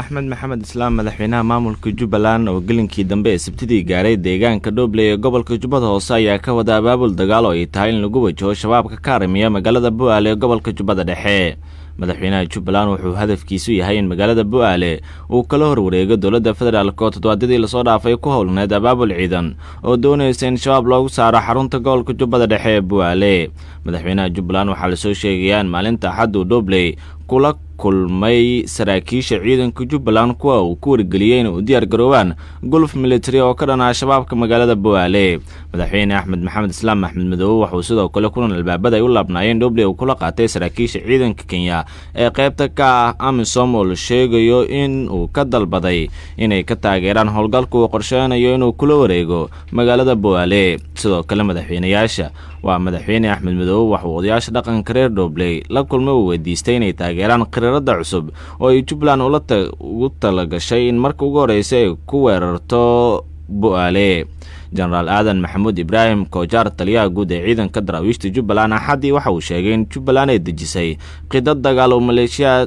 Axmed Maxamed Islaam madaxweynaha maamulka Jubbaland oo gelinkii dambe ee Sabtidii gaaray deegaanka Dooble ee gobolka Jubbada Hoose ayaa ka wada abaabul dagaal oo ay tahay in lagu wajaho shabaabka ka arimiya magaalada Bu'aale ee gobolka Jubbada Dhexe. madaxweynaha Jubbaland wuxuu hadafkiisu yahay in magaalada Bu'aale uu kala horwareego dowladda federaalka oo toddobaadkii la soo dhaafay ku howlneed abaabul ciidan oo doonaysa in shabaab loogu saaro xarunta gobolka Jubbada Dhexe ee Bu'aale. madaxweynaha Jubbaland waxaa la soo sheegay in maalinta Axad uu Dooble kula kulmay saraakiisha ciidanka Jubbaland kuwa uu ku wargeliyay in uu diyaar garoobaan gulf military oo ka dhanaa shabaabka magaalada Bu'aale. madaxweyne Axmed Maxamed Islaam Axmed Madow wuxuu sidoo kale kulan albaabada ay u laabnaayeen Dooble uu kula qaatay saraakiisha ciidanka Kenya ee qaybta ka ah AMISOM oo la sheegayo in uu ka dalbaday inay ka taageeraan howlgalka uu qorsheynayo inuu kula wareego magaalada Bu'aale. sidoo kale madaxweynayaasha madaxweyne Axmed Madow wuxuu odayaasha dhaqanka reer Dooble la kulmay oo weydiistay inay taageeraan qirarada cusub oo ay Jubbaland ugu talagashay in marka ugu horeysa ay ku weerarto Bu'aale. General Aadan Maxamuud Ibraahim Koojar taliyaha guud ee ciidanka daraawiishta Jubbaland Axadii waxa uu sheegay in Jubbaland ay dejisay qidad dagaal oo maleeshiya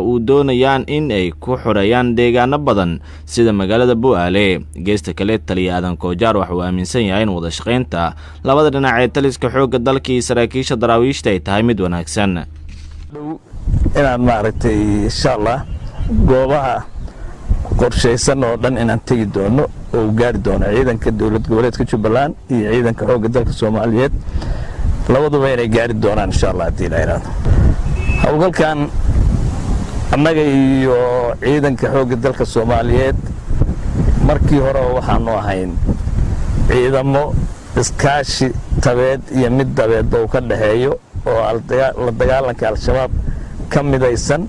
uu doonayaan in ay ku xoreeyaan deegaano badan sida magaalada Bu'aale. geesta kale taliya Aadan Koojar waxa uu aaminsan yahay in wada shaqeynta labada dhinac ee taliska xoogga dalka iyo saraakiisha daraawiishta ay tahay mid wanaagsan. inaan maaragtay insha Allah goobaha qorsheysan oo dhan inaan tagi doono oo gaari doono ciidanka dawlad goboleedka Jubbaland iyo ciidanka xoogga dalka Soomaaliyeed labaduba inay gaari doonaan insha Allah hadii la yiraahdo. hawlgalkan annaga iyo ciidanka xoogga dalka Soomaaliyeed markii hore waxaanu ahayn ciidamo iskaashi tabeed iyo mid dabeed oo ka dhaxeeyo oo la dagaalanka al-shabaab ka midaysan.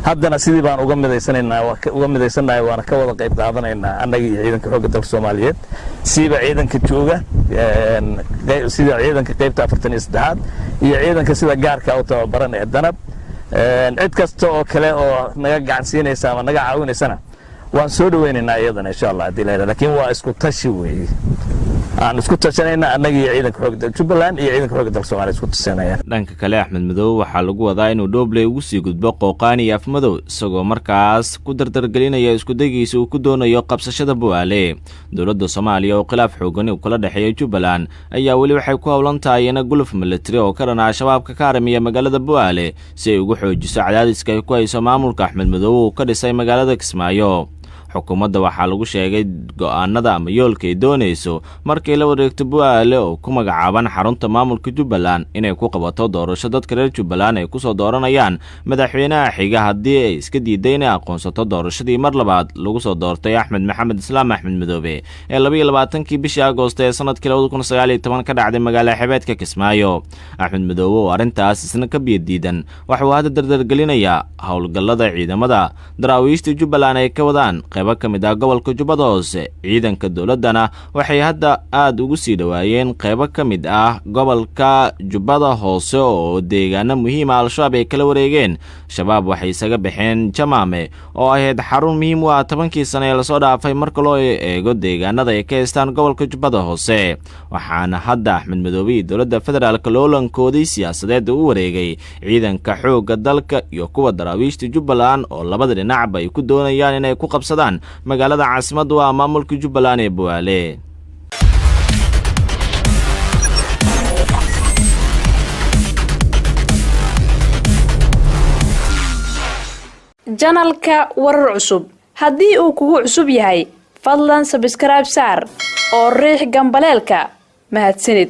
haddana sidii baan uga midaysanahay waana ka wada qayb qaadanaynaa annaga iyo ciidanka xoogga dalka Soomaaliyeed siiba ciidanka jooga sida ciidanka qaybta 43 iyo ciidanka sida gaarka u tababaran ee danab cid kasta oo kale oo naga gacan siinaysa ama naga caawinaysana waan soo dhaweynaynaa iyadana insha Allah hadii la yiraahdo. laakiin waa isku tashi weeye aan isku tashanayna annaga iyo ciidanka xoogga dalka Jubbaland iyo ciidanka xoogga dalka Soomaaliyeed isku tashanayaan. dhanka kale Axmed Madow waxaa lagu wadaa inuu Dooble ugu sii gudbo Qooqaan iyo Afmadow isagoo markaas ku dardargelinaya isku dagiisa uu ku doonayo qabsashada Bu'aale. dowladda Soomaaliya oo khilaaf xoogan kula dhaxeeya Jubbaland ayaa wali waxay ku howlan tahay in gulf military oo ka dhanaa shabaabka ka arimiya magaalada Bu'aale si ay ugu xoojiso cadaadiska ay ku hayso maamulka Axmed Madow oo ka dhisay magaalada Kismaayo. xukuumadda waxaa lagu sheegay go'aanada ama yoolka ay doonayso markay la wareegto Bu'aale oo ku magacaaban xarunta maamulka Jubbaland inay ku qabato doorasho dadka reer Jubbaland ay ku soo dooranayaan madaxweynaha xiga haddii ay iska diideen inay aqoonsato doorashadii mar labaad lagu soo doortay Axmed Maxamed Islaam Axmed Madow ee 22kii bishii Agoosto ee sanadkii 2019 ka dhacday magaalada xebeedka Kismaayo. Axmed Madow oo arintaas isna ka biyadiidan waxa uu hadda dardargelinayaa howlgallada ciidamada daraawiishta Jubbaland ay ka wadaan qaybo ka mid ah gobolka Jubbada Hoose. ciidanka dowladana waxay hadda aad ugu sii dhawaayeen qaybo ka mid ah gobolka Jubbada Hoose oo deegaano muhiim ah al-shabaab ay kala wareegeen. shabaab waxay isaga baxeen Jamaame oo ahayd xarun muhiim u ah 10kii sano ee la soo dhaafay marka loo eego deegaanada ay ka haystaan gobolka Jubbada Hoose. waxaana hadda Axmed Madow iyo dowladda federaalka loolankoodii siyaasadeed u wareegay ciidanka xoogga dalka iyo kuwa daraawiishta Jubbaland oo labada dhinac ay ku doonayaan inay ku qabsadaan magaalada caasimadda waa maamulka Jubbaland ee Bu'aale. janalka warar cusub haddii uu kugu cusub yahay fadlan subscribe saar oo riix gambaleelka mahadsanid.